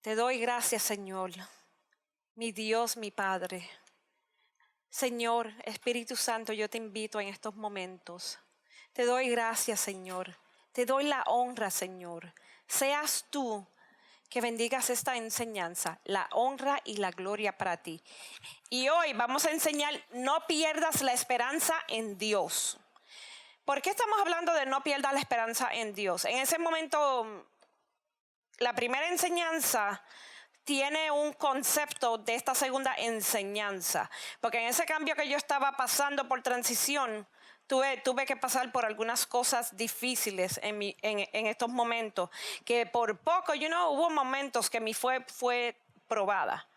Te doy gracias, Señor, mi Dios, mi Padre. Señor, Espíritu Santo, yo te invito en estos momentos. Te doy gracias, Señor. Te doy la honra, Señor. Seas tú que bendigas esta enseñanza, la honra y la gloria para ti. Y hoy vamos a enseñar, no pierdas la esperanza en Dios. ¿Por qué estamos hablando de no pierdas la esperanza en Dios? En ese momento, la primera enseñanza tiene un concepto de esta segunda enseñanza, porque en ese cambio que yo estaba pasando por transición, tuve que pasar por algunas cosas difíciles en estos momentos, que por poco, hubo momentos que mi fue probada.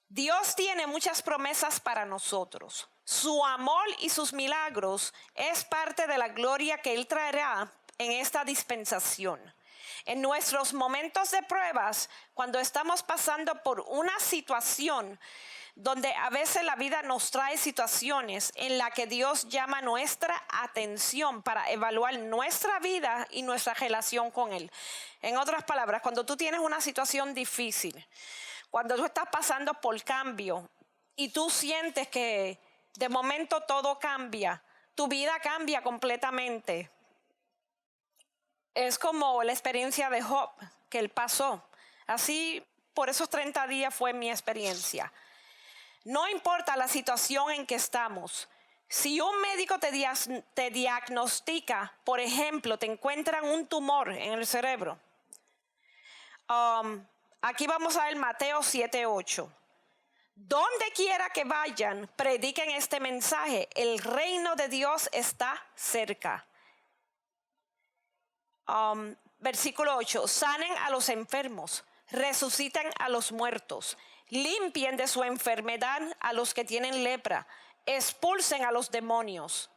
Dios tiene muchas promesas para nosotros. Su amor y sus milagros es parte de la gloria que Él traerá en esta dispensación. En nuestros momentos de pruebas, cuando estamos pasando por una situación donde a veces la vida nos trae situaciones en las que Dios llama nuestra atención para evaluar nuestra vida y nuestra relación con Él. En otras palabras, cuando tú tienes una situación difícil, cuando tú estás pasando por cambio y tú sientes que de momento todo cambia, tu vida cambia completamente. Es como la experiencia de Job que él pasó. Así, por esos 30 días fue mi experiencia. No importa la situación en que estamos. Si un médico te diagnostica, por ejemplo, te encuentran un tumor en el cerebro. Aquí vamos a ver Mateo 7:8. Donde quiera que vayan, prediquen este mensaje. El reino de Dios está cerca. Versículo 8, sanen a los enfermos, resuciten a los muertos, limpien de su enfermedad a los que tienen lepra, expulsen a los demonios.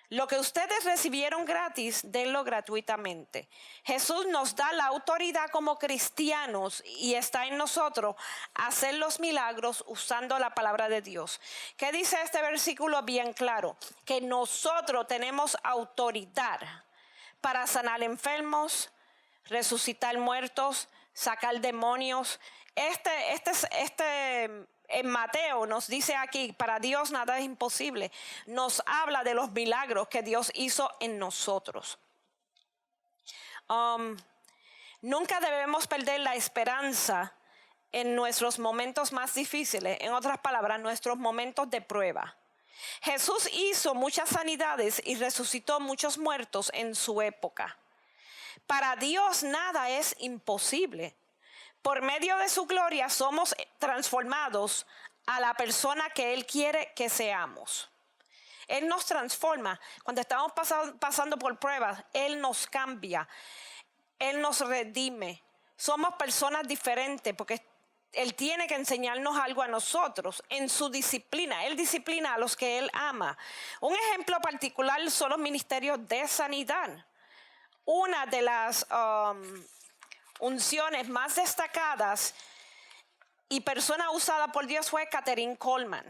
Lo que ustedes recibieron gratis, denlo gratuitamente. Jesús nos da la autoridad como cristianos y está en nosotros hacer los milagros usando la palabra de Dios. ¿Qué dice este versículo? Bien claro, que nosotros tenemos autoridad para sanar enfermos, resucitar muertos, sacar demonios. En Mateo nos dice aquí, para Dios nada es imposible. Nos habla de los milagros que Dios hizo en nosotros. Nunca debemos perder la esperanza en nuestros momentos más difíciles. En otras palabras, nuestros momentos de prueba. Jesús hizo muchas sanidades y resucitó muchos muertos en su época. Para Dios nada es imposible. Por medio de su gloria somos transformados a la persona que Él quiere que seamos. Él nos transforma. Cuando estamos pasando por pruebas, Él nos cambia. Él nos redime. Somos personas diferentes porque Él tiene que enseñarnos algo a nosotros en su disciplina. Él disciplina a los que Él ama. Un ejemplo particular son los ministerios de sanidad. Una de las unciones más destacadas y persona usada por Dios fue Kathryn Kuhlman.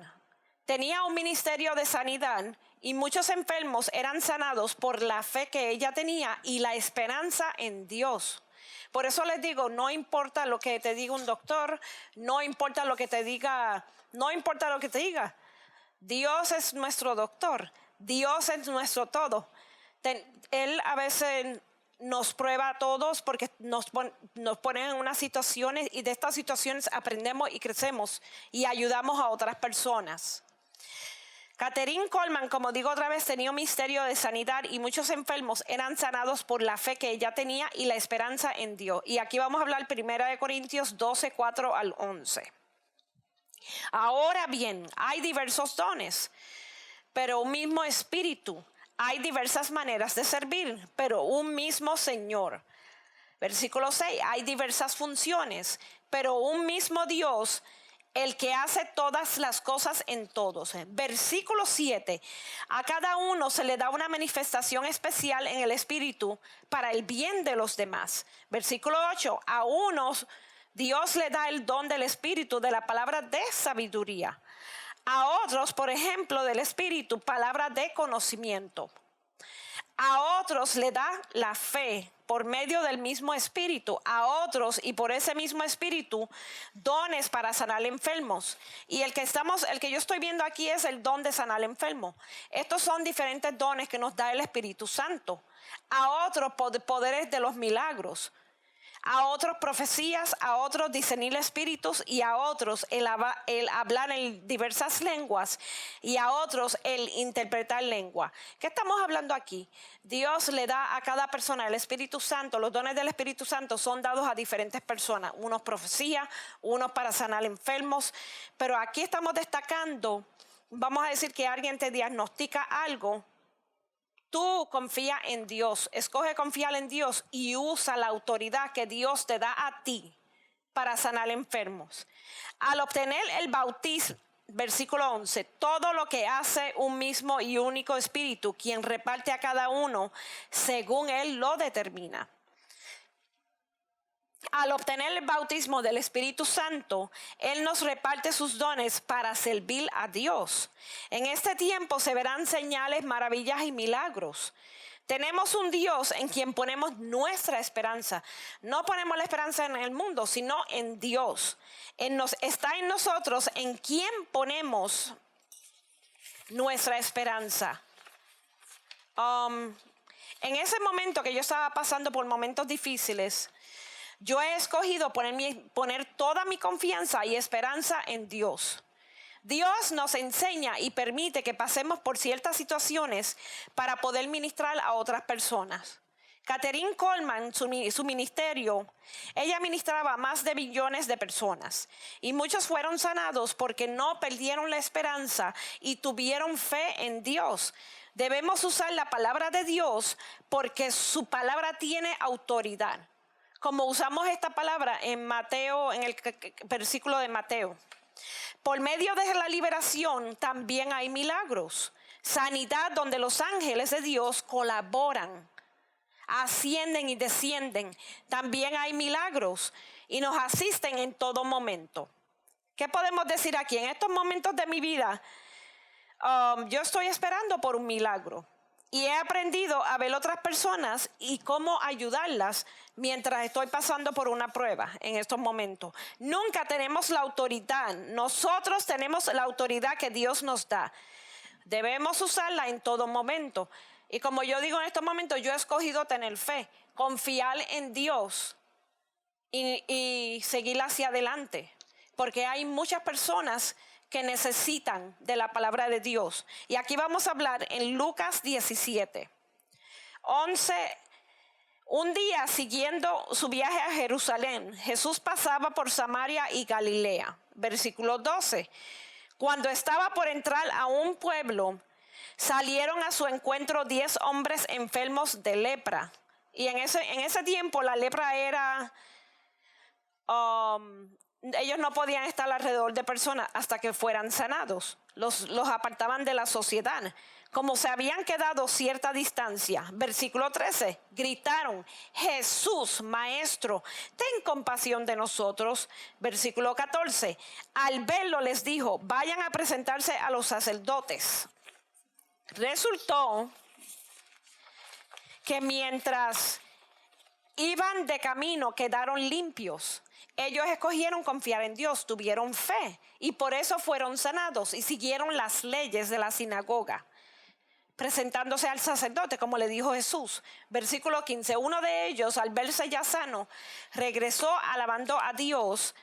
Tenía un ministerio de sanidad y muchos enfermos eran sanados por la fe que ella tenía y la esperanza en Dios. Por eso les digo, no importa lo que te diga un doctor, no importa lo que te diga. Dios es nuestro doctor, Dios es nuestro todo. Él a veces nos prueba a todos porque nos ponen en unas situaciones y de estas situaciones aprendemos y crecemos y ayudamos a otras personas. Kathryn Kuhlman, como digo otra vez, tenía un ministerio de sanidad y muchos enfermos eran sanados por la fe que ella tenía y la esperanza en Dios. Y aquí vamos a hablar 1 Corintios 12, 4 al 11. Ahora bien, hay diversos dones, pero un mismo espíritu. Hay diversas maneras de servir, pero un mismo Señor. Versículo 6, hay diversas funciones, pero un mismo Dios, el que hace todas las cosas en todos. Versículo 7, a cada uno se le da una manifestación especial en el Espíritu para el bien de los demás. Versículo 8, a unos Dios le da el don del Espíritu de la palabra de sabiduría. A otros, por ejemplo, del Espíritu, palabra de conocimiento. A otros le da la fe por medio del mismo Espíritu. A otros, y por ese mismo Espíritu, dones para sanar enfermos. Y el que yo estoy viendo aquí es el don de sanar enfermos. Estos son diferentes dones que nos da el Espíritu Santo. A otros, poderes de los milagros. A otros profecías, a otros discernir espíritus, y a otros el hablar en diversas lenguas, y a otros el interpretar lengua. ¿Qué estamos hablando aquí? Dios le da a cada persona el Espíritu Santo. Los dones del Espíritu Santo son dados a diferentes personas. Unos profecías, unos para sanar enfermos. Pero aquí estamos destacando, vamos a decir que alguien te diagnostica algo. Tú confía en Dios, escoge confiar en Dios y usa la autoridad que Dios te da a ti para sanar enfermos. Al obtener el bautismo, versículo 11, todo lo que hace un mismo y único Espíritu, quien reparte a cada uno según Él lo determina. Al obtener el bautismo del Espíritu Santo, Él nos reparte sus dones para servir a Dios. En este tiempo se verán señales, maravillas y milagros. Tenemos un Dios en quien ponemos nuestra esperanza. No ponemos la esperanza en el mundo, sino en Dios. Está en nosotros en quien ponemos nuestra esperanza. En ese momento que yo estaba pasando por momentos difíciles, yo he escogido poner toda mi confianza y esperanza en Dios. Dios nos enseña y permite que pasemos por ciertas situaciones para poder ministrar a otras personas. Kathryn Kuhlman, su ministerio, ella ministraba a más de billones de personas. Y muchos fueron sanados porque no perdieron la esperanza y tuvieron fe en Dios. Debemos usar la palabra de Dios porque su palabra tiene autoridad. Como usamos esta palabra en Mateo, en el versículo de Mateo. Por medio de la liberación también hay milagros. Sanidad donde los ángeles de Dios colaboran, ascienden y descienden. También hay milagros y nos asisten en todo momento. ¿Qué podemos decir aquí? En estos momentos de mi vida, yo estoy esperando por un milagro. Y he aprendido a ver otras personas y cómo ayudarlas mientras estoy pasando por una prueba en estos momentos. Nunca tenemos la autoridad. Nosotros tenemos la autoridad que Dios nos da. Debemos usarla en todo momento. Y como yo digo en estos momentos, yo he escogido tener fe, confiar en Dios y seguir hacia adelante. Porque hay muchas personas que necesitan de la palabra de Dios. Y aquí vamos a hablar en Lucas 17, 11. Un día, siguiendo su viaje a Jerusalén, Jesús pasaba por Samaria y Galilea. Versículo 12. Cuando estaba por entrar a un pueblo, salieron a su encuentro 10 hombres enfermos de lepra. Y en ese tiempo la lepra era... ellos no podían estar alrededor de personas hasta que fueran sanados. Los apartaban de la sociedad. Como se habían quedado cierta distancia, versículo 13, gritaron: Jesús, Maestro, ten compasión de nosotros. Versículo 14, al verlo les dijo: vayan a presentarse a los sacerdotes. Resultó que mientras iban de camino quedaron limpios. Ellos escogieron confiar en Dios, tuvieron fe y por eso fueron sanados y siguieron las leyes de la sinagoga, presentándose al sacerdote como le dijo Jesús. Versículo 15, uno de ellos, al verse ya sano, regresó alabando a Dios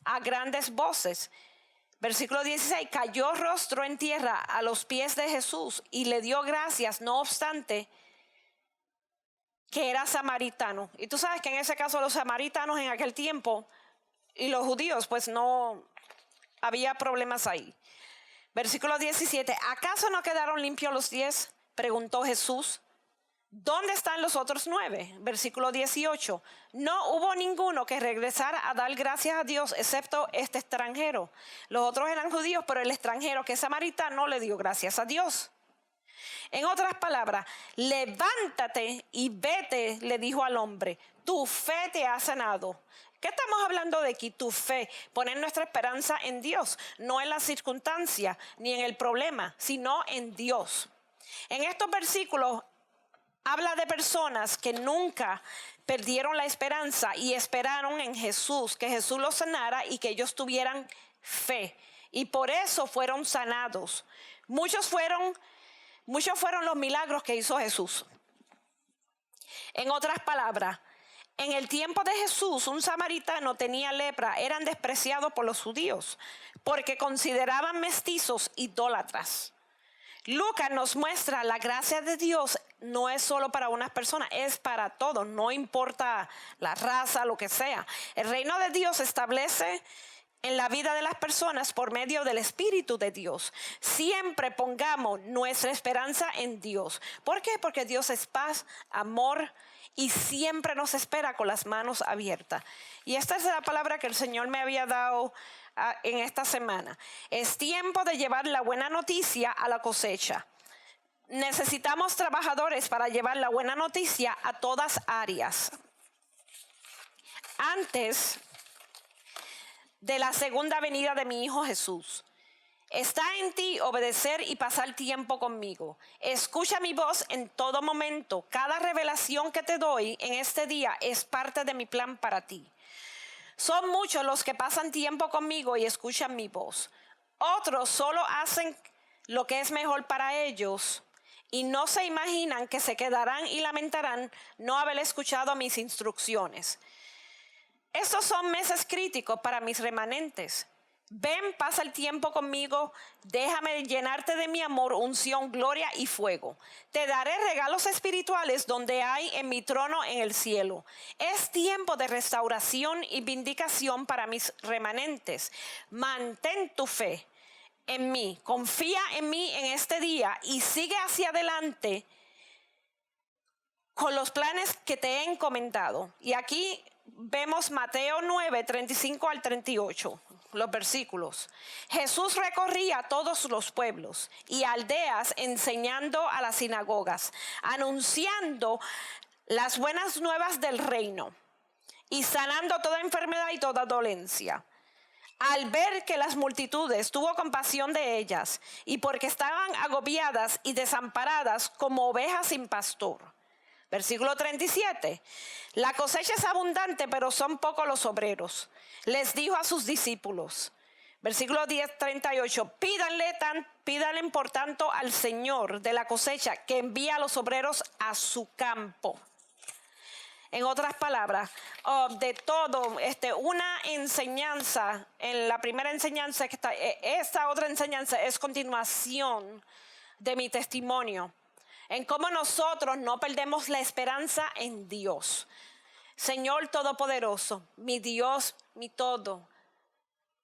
a grandes voces. Versículo 16, cayó rostro en tierra a los pies de Jesús y le dio gracias, no obstante que era samaritano. Y tú sabes que en ese caso los samaritanos en aquel tiempo y los judíos pues no había problemas ahí. Versículo 17, ¿acaso no quedaron limpios los 10? Preguntó Jesús. ¿Dónde están los otros 9? Versículo 18, no hubo ninguno que regresara a dar gracias a Dios excepto este extranjero. Los otros eran judíos, pero el extranjero que es samaritano le dio gracias a Dios. En otras palabras, levántate y vete, le dijo al hombre, tu fe te ha sanado. ¿Qué estamos hablando de aquí? Tu fe, poner nuestra esperanza en Dios, no en la circunstancia ni en el problema, sino en Dios. En estos versículos habla de personas que nunca perdieron la esperanza y esperaron en Jesús, que Jesús los sanara y que ellos tuvieran fe. Y por eso fueron sanados. Muchos fueron los milagros que hizo Jesús. En otras palabras, en el tiempo de Jesús, un samaritano tenía lepra, eran despreciados por los judíos, porque consideraban mestizos idólatras. Lucas nos muestra la gracia de Dios no es solo para unas personas, es para todos, no importa la raza, lo que sea. El reino de Dios se establece en la vida de las personas por medio del Espíritu de Dios. Siempre pongamos nuestra esperanza en Dios. ¿Por qué? Porque Dios es paz, amor y siempre nos espera con las manos abiertas. Y esta es la palabra que el Señor me había dado en esta semana. Es tiempo de llevar la buena noticia a la cosecha. Necesitamos trabajadores para llevar la buena noticia a todas áreas. Antes de la segunda venida de mi Hijo Jesús, está en ti obedecer y pasar tiempo conmigo. Escucha mi voz en todo momento. Cada revelación que te doy en este día es parte de mi plan para ti. Son muchos los que pasan tiempo conmigo y escuchan mi voz. Otros solo hacen lo que es mejor para ellos y no se imaginan que se quedarán y lamentarán no haber escuchado mis instrucciones. Estos son meses críticos para mis remanentes. Ven, pasa el tiempo conmigo, déjame llenarte de mi amor, unción, gloria y fuego. Te daré regalos espirituales donde hay en mi trono en el cielo. Es tiempo de restauración y vindicación para mis remanentes. Mantén tu fe en mí, confía en mí en este día y sigue hacia adelante con los planes que te he encomendado. Y aquí vemos Mateo 9, 35 al 38. Los versículos. Jesús recorría todos los pueblos y aldeas enseñando a las sinagogas, anunciando las buenas nuevas del reino y sanando toda enfermedad y toda dolencia. Al ver que las multitudes, tuvo compasión de ellas y porque estaban agobiadas y desamparadas como ovejas sin pastor. Versículo 37. La cosecha es abundante, pero son pocos los obreros. Les dijo a sus discípulos. Versículo 38. Pídanle por tanto al Señor de la cosecha que envía a los obreros a su campo. En otras palabras, de todo, una enseñanza, en la primera enseñanza que está, esta otra enseñanza es continuación de mi testimonio. En cómo nosotros no perdemos la esperanza en Dios. Señor Todopoderoso, mi Dios, mi todo,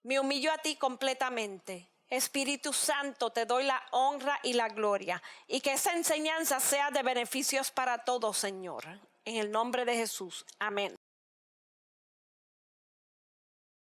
me humillo a ti completamente. Espíritu Santo, te doy la honra y la gloria. Y que esa enseñanza sea de beneficios para todos, Señor. En el nombre de Jesús. Amén.